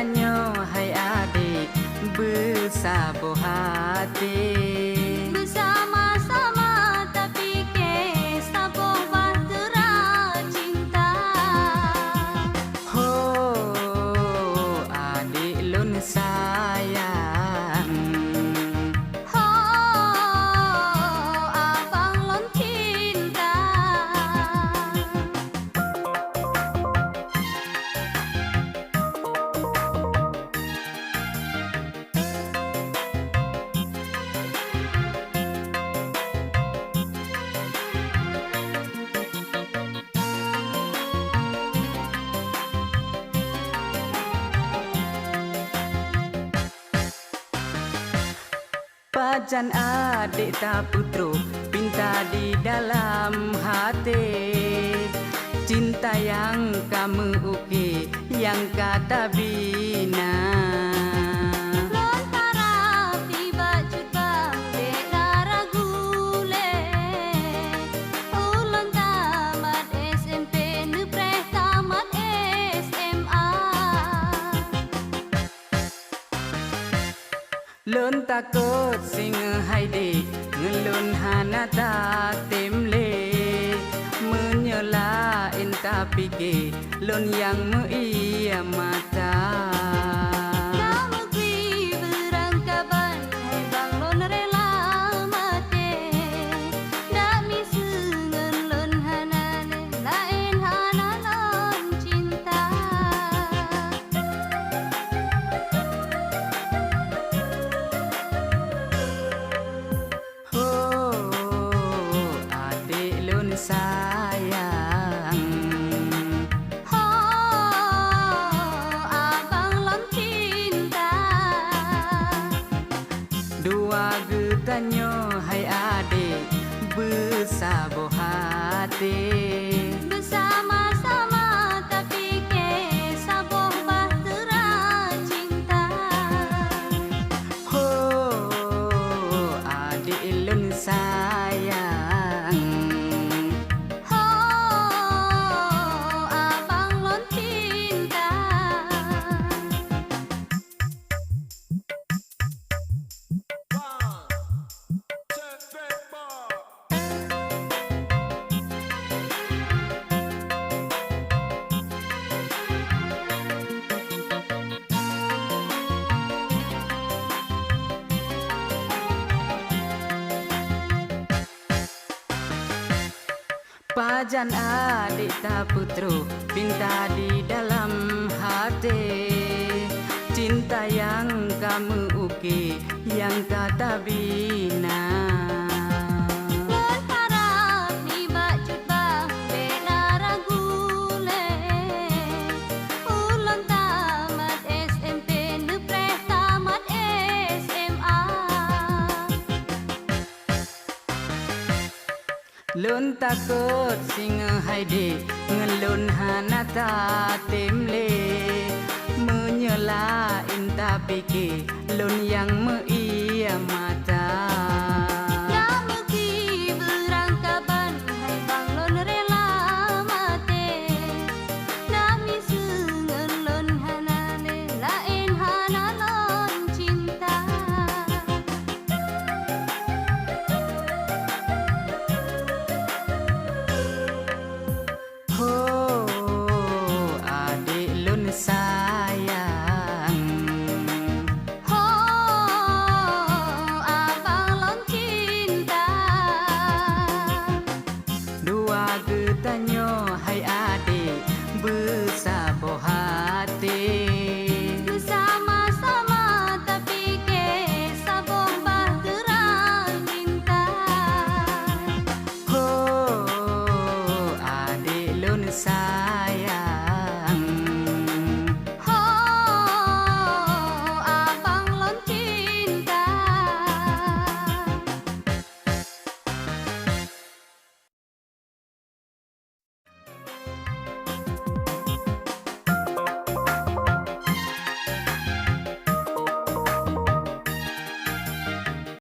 tanya hai adik bersabo hati bersama-sama tapi ke saboh bahtera cinta. Ho adik lun sayang, Ho abang lon cinta. Pajan adik tak putru pinta di dalam hati, cinta yang kamu uki yang kata bina. Lontarap tiba cuba beda ragule. Ulun tamat SMP nepreh tamat SMA. Lun takut sing haide ngelun hana tak temle menyela enta pike lun yang meia mata. Kamu kui berangkaban hai bang lon rela mate. Dak misengen lon hanane lain hana lon cinta. Oh adik lun sayang, Ho abang lon cinta. dua getanyo hai adik bersabo hati Bersama-sama tapi ke saboh bahtera cinta. Oh adik lun sayang, Ho abang lon cinta. pajan adik tak putru pinta di dalam hati, cinta yang kamu uki yang kata bina. Lon harap tiba cuba beda ragule. Ulun tamat SMP nepreh tamat SMA. Lun takut singa haide ngelun hana tak temle menyela inta pike lun yang